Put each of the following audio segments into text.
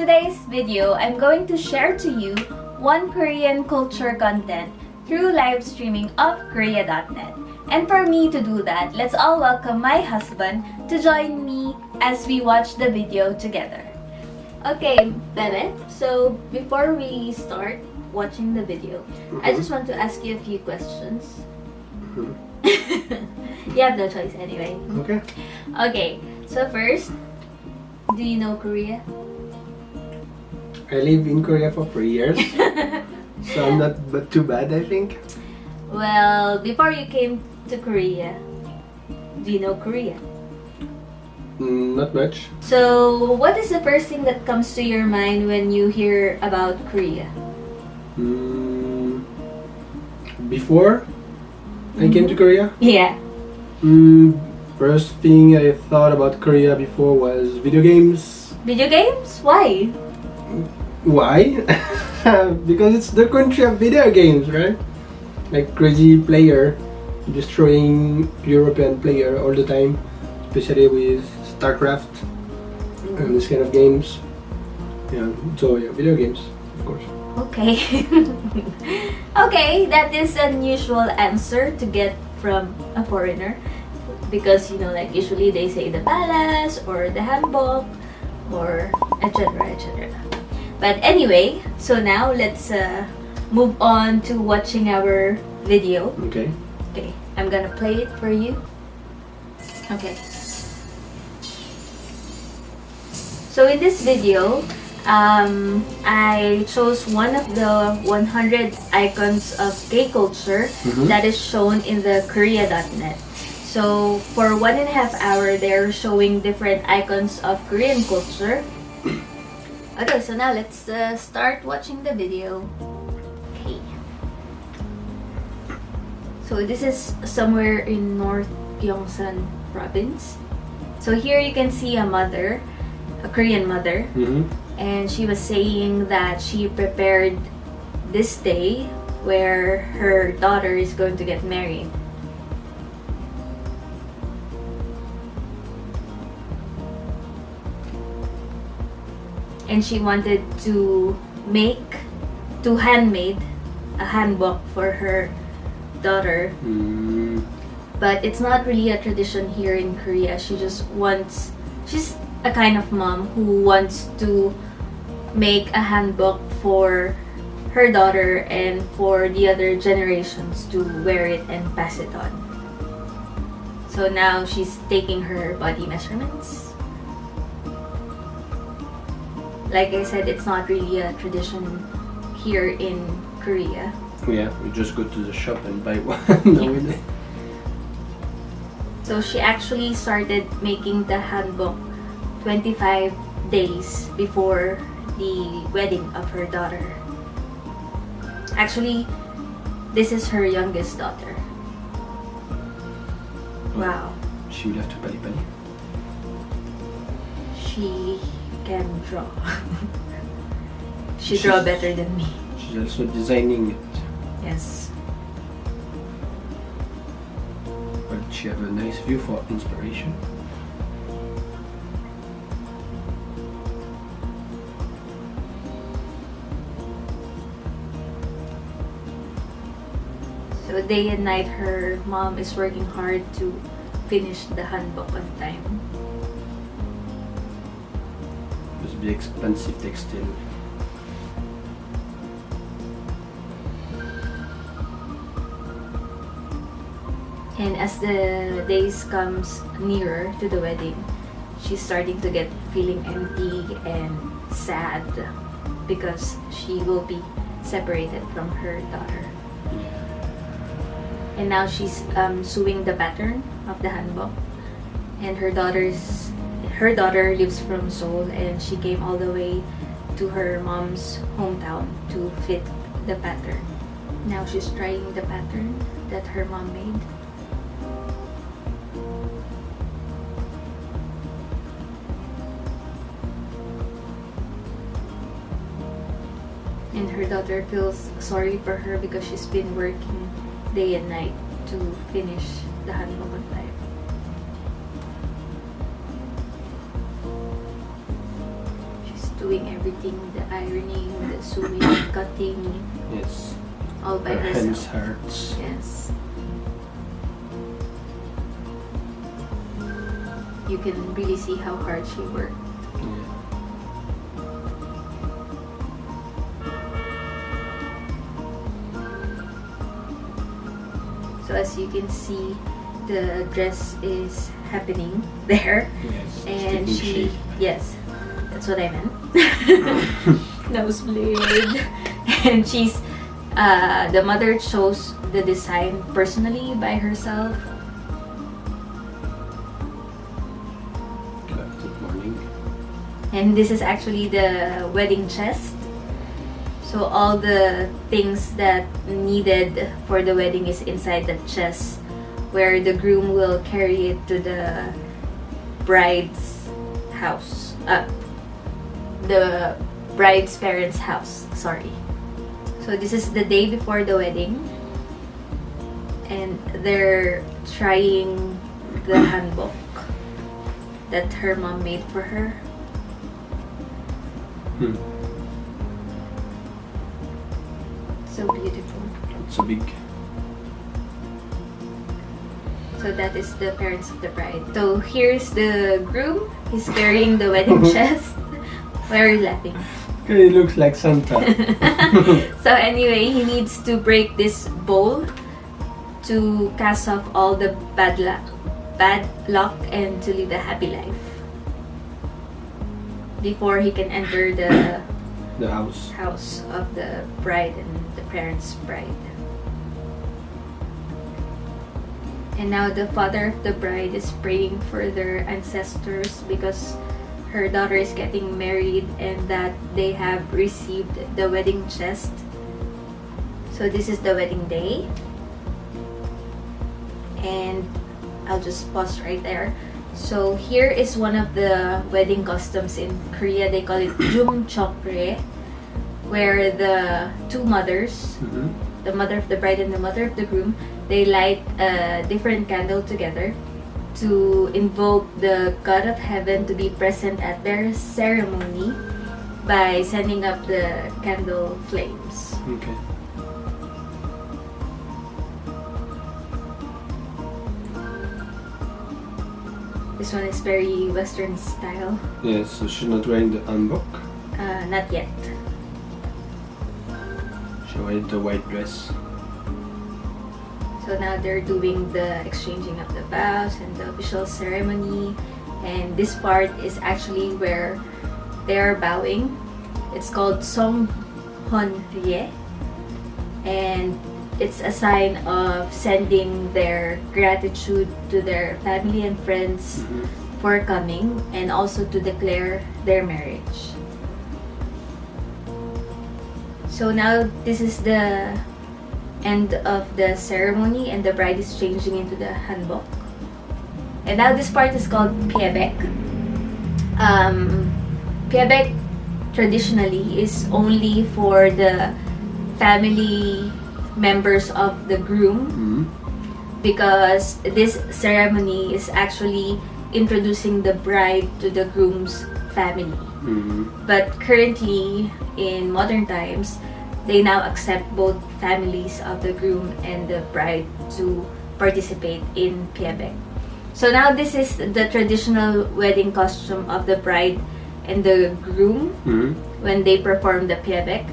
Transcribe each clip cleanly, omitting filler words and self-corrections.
today's video, I'm going to share to you one Korean culture content through live streaming of Korea.net. And for me to do that, let's all welcome my husband to join me as we watch the video together. Okay, Bebe, so before we start watching the video, I just want to ask you a few questions. You have no choice anyway. Okay. Okay, so first, do you know Korea? I lived in Korea for 3 years, so I'm not but too bad, I think. Well, before you came to Korea, do you know Korea? Not much. So, what is the first thing that comes to your mind when you hear about Korea? Before I came to Korea, Yeah. first thing I thought about Korea before was video games. Video games? Why? Why? Because it's the country of video games, right? Like crazy player destroying European player all the time, especially with StarCraft and this kind of games. Yeah, so yeah, video games, of course. Okay. Okay, that is an unusual answer to get from a foreigner. Because, you know, like usually they say the palace or the hanbok or etc. etc. But anyway, so now let's move on to watching our video. Okay. Okay, I'm gonna play it for you. Okay. So in this video, I chose one of the 100 icons of gay culture that is shown in the Korea.net. So for 1.5 hours, they're showing different icons of Korean culture. Okay, so now let's start watching the video. Okay. So this is somewhere in North Gyeongsang province. So here you can see a mother, a Korean mother, and she was saying that she prepared this day where her daughter is going to get married. And she wanted to handmade a hanbok for her daughter. But it's not really a tradition here in Korea. She's a kind of mom who wants to make a hanbok for her daughter and for the other generations to wear it and pass it on. So now she's taking her body measurements. Like I said, it's not really a tradition here in Korea. Yeah, we just go to the shop and buy one. So she actually started making the hanbok 25 days before the wedding of her daughter. Actually, this is her youngest daughter. Wow. She will have to pali. She can draw. She draw better than me. She's also designing it. Yes. But she have a nice view for inspiration. So day and night, her mom is working hard to finish the hanbok on time. Must be expensive textile. And as the days comes nearer to the wedding, she's starting to get feeling empty and sad because she will be separated from her daughter. And now she's sewing the pattern of the hanbok. And her daughter lives from Seoul, and she came all the way to her mom's hometown to fit the pattern. Now she's trying the pattern that her mom made. And her daughter feels sorry for her because she's been working day and night to finish the hanbok on time. doing everything, the ironing, the sewing, cutting, Yes. all by Her hands herself. hurts. Yes. You can really see how hard she worked. Yeah. So as you can see, the dress is happening there. Yes. And Taking she, shape. yes, that's what I meant. Nosebleed. And she's, the mother chose the design personally by herself. Good morning. And this is actually the wedding chest. So all the things that needed for the wedding is inside the chest, where the groom will carry it to the bride's house. The bride's parents' house, sorry. So this is the day before the wedding. And they're trying the handbook that her mom made for her. Hmm. So beautiful. It's so big. So that is the parents of the bride. So here's the groom. He's carrying the wedding chest. Why are you laughing? Okay, it looks like Santa. So anyway, he needs to break this bowl to cast off all the bad luck and to live a happy life before he can enter the The house. house of the bride and the parents' bride. And now the father of the bride is praying for their ancestors because her daughter is getting married and that they have received the wedding chest. So this is the wedding day. And I'll just pause right there. So here is one of the wedding customs in Korea. They call it jumchokre, where the two mothers, Mm-hmm. the mother of the bride and the mother of the groom, they light a different candle together to invoke the God of heaven to be present at their ceremony by sending up the candle flames. Okay. This one is very Western style. Yes, so she's not wearing the hanbok. Not yet. She wearing the white dress. So now they're doing the exchanging of the vows and the official ceremony. And this part is actually where they are bowing. It's called Song Hon Ye. And it's a sign of sending their gratitude to their family and friends Mm-hmm. for coming and also to declare their marriage. So now this is the end of the ceremony and the bride is changing into the hanbok. And now this part is called piebek. Piebek traditionally is only for the family members of the groom Mm-hmm. because this ceremony is actually introducing the bride to the groom's family. Mm-hmm. But currently, in modern times, they now accept both families of the groom and the bride to participate in piebek. So now this is the traditional wedding costume of the bride and the groom Mm-hmm. when they perform the piebek.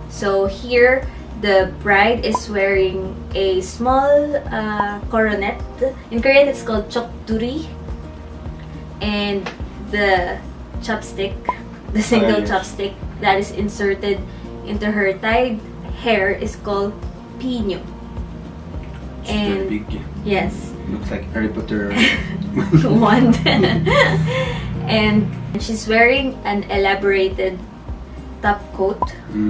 So here, the bride is wearing a small coronet. In Korean, it's called chokduri. And the chopstick, the single yes. chopstick that is inserted into her tied hair is called pinyo. It's And very big. yes, Looks like Harry Potter. wand. And she's wearing an elaborated top coat,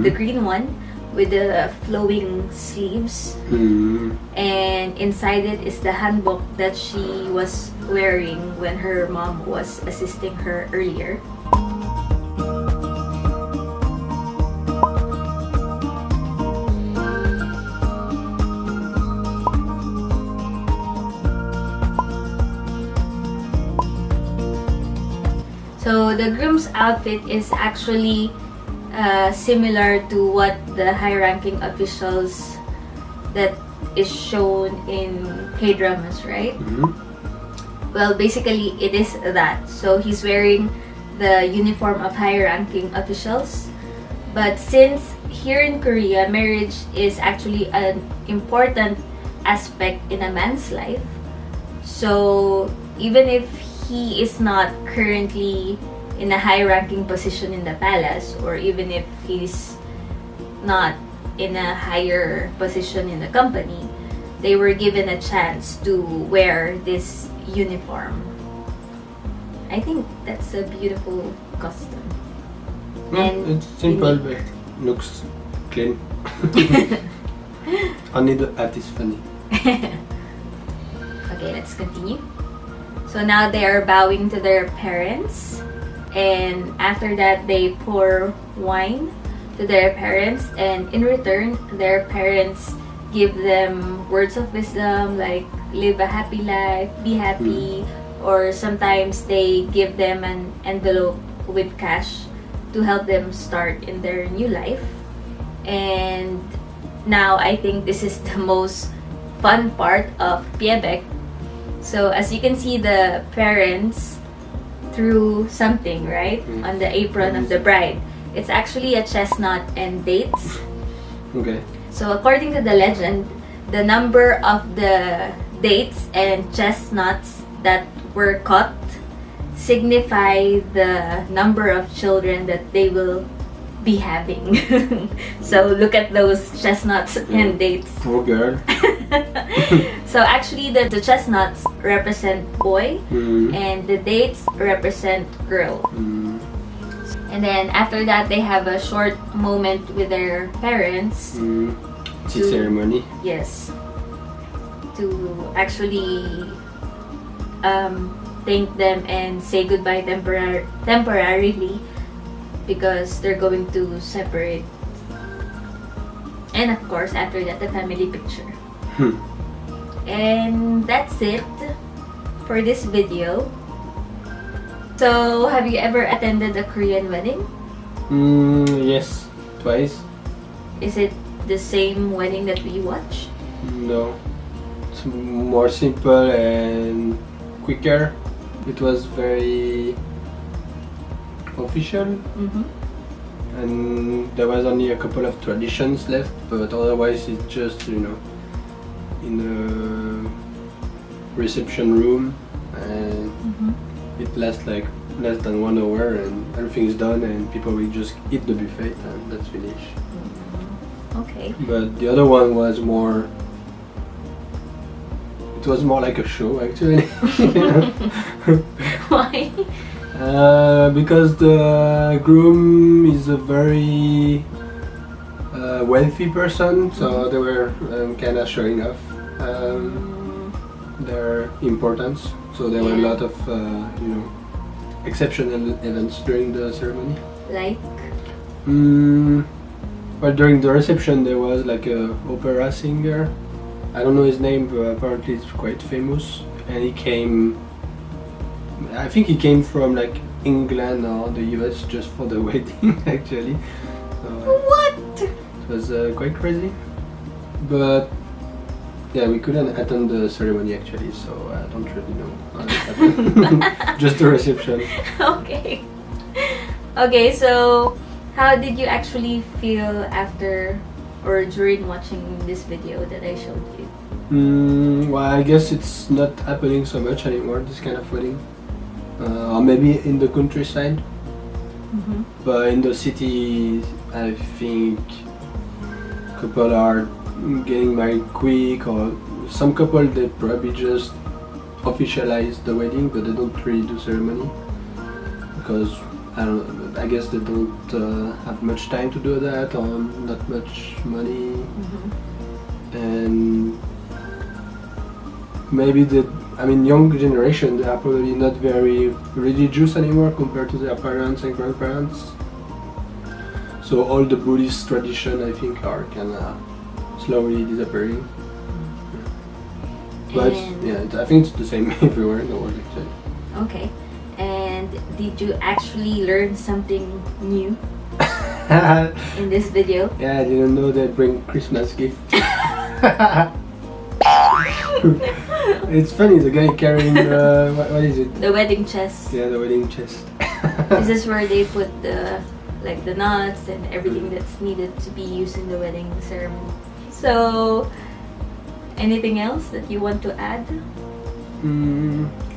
the green one, with the flowing sleeves. Mm-hmm. And inside it is the hanbok that she was wearing when her mom was assisting her earlier. So the groom's outfit is actually similar to what the high-ranking officials that is shown in K-dramas, right? Well, basically it is that. So he's wearing the uniform of high-ranking officials. But since here in Korea, marriage is actually an important aspect in a man's life. So even if he is not currently in a high-ranking position in the palace, or even if he's not in a higher position in the company, they were given a chance to wear this uniform. I think that's a beautiful custom. And it's simple but looks clean. Only the art is funny. Okay, let's continue. So now they are bowing to their parents, and after that they pour wine to their parents, and in return their parents give them words of wisdom like live a happy life, be happy, or sometimes they give them an envelope with cash to help them start in their new life. And now I think this is the most fun part of Piebek. So as you can see, the parents threw something, right, on the apron of the bride. It's actually a chestnut and dates. Okay. So according to the legend, the number of the dates and chestnuts that were cut signify the number of children that they will be having. So look at those chestnuts and dates. Poor girl. So actually the chestnuts represent boy and the dates represent girl. And then after that they have a short moment with their parents. It's a ceremony. Yes. To actually thank them and say goodbye temporarily, because they're going to separate. And of course, after that, the family picture. And that's it for this video. So, have you ever attended a Korean wedding? Yes, twice. Is it the same wedding that we watched? No, it's more simple and quicker. It was very official, and there was only a couple of traditions left, but otherwise it's just, in a reception room, and it lasts like less than 1 hour, and everything is done, and people will just eat the buffet, and that's finished. Okay. But the other one was more. It was more like a show, actually. Why? Because the groom is a very wealthy person, so they were kind of showing off their importance. So there were a lot of exceptional events during the ceremony. Like? Well, during the reception there was like a opera singer. I don't know his name, but apparently it's quite famous. And he came. I think he came from like England or the US just for the wedding, actually. So, What? it was quite crazy. But yeah, we couldn't attend the ceremony actually, so I don't really know how it happened. Just the reception. Okay. Okay, so how did you actually feel after or during watching this video that I showed you? Well, I guess it's not happening so much anymore, this kind of wedding. Or maybe in the countryside. But in the city, I think couple are getting married quick, or some couple they probably just officialize the wedding, but they don't really do ceremony because I don't know. I guess they don't have much time to do that, or not much money, and maybe young generation, they are probably not very religious anymore compared to their parents and grandparents. So all the Buddhist tradition, I think, are kind of slowly disappearing. But yeah, I think it's the same everywhere in the world, actually. Okay. And And did you actually learn something new in this video? Yeah, I didn't know they bring Christmas gift. It's funny, the guy carrying what is it? The wedding chest. Yeah, the wedding chest. This is where they put the nuts and everything that's needed to be used in the wedding ceremony. So, anything else that you want to add?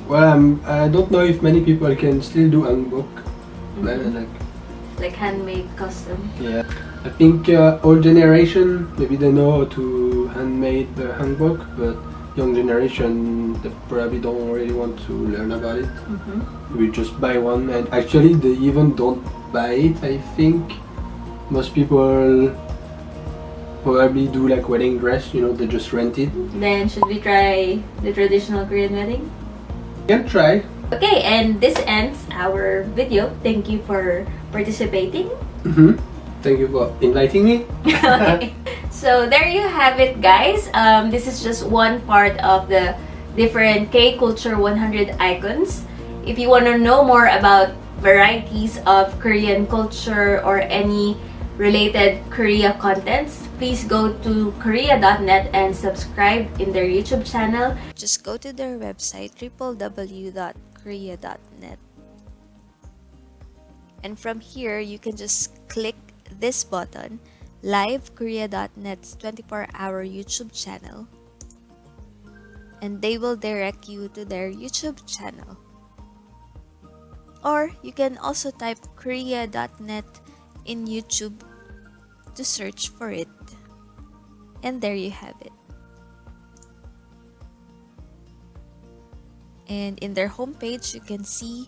Well, I don't know if many people can still do hanbok. Like handmade, custom. Yeah, I think old generation maybe they know how to handmade the hanbok, but young generation they probably don't really want to learn about it. We just buy one, and actually they even don't buy it. I think most people probably do like wedding dress, you know, they just rent it. Then should we try the traditional Korean wedding? Can try. Okay, and this ends our video. Thank you for participating. Thank you for inviting me. Okay. So there you have it, guys. This is just one part of the different K-Culture 100 icons. If you want to know more about varieties of Korean culture or any related Korea contents, please go to korea.net and subscribe in their YouTube channel. Just go to their website www.korea.net. And from here, you can just click this button, livekorea.net's 24-hour YouTube channel, and they will direct you to their YouTube channel. Or you can also type korea.net in YouTube to search for it. And there you have it. And in their homepage, you can see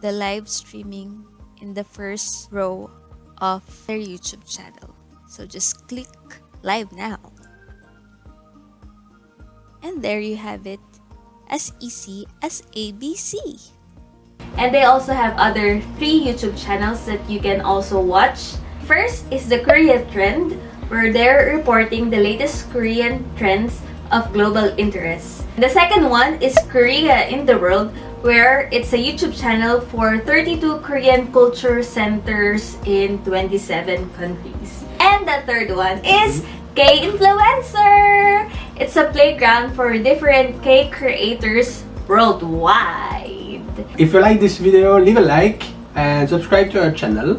the live streaming in the first row of their YouTube channel. So just click live now. And there you have it, as easy as ABC. And they also have other 3 YouTube channels that you can also watch. First is the Korea Trend, where they're reporting the latest Korean trends of global interest. The second one is Korea in the World, where it's a YouTube channel for 32 Korean culture centers in 27 countries. And the third one is K-Influencer! It's a playground for different K-creators worldwide. If you like this video, leave a like and subscribe to our channel.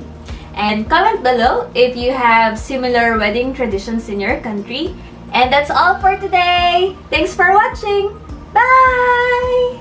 And comment below if you have similar wedding traditions in your country. And that's all for today. Thanks for watching. Bye!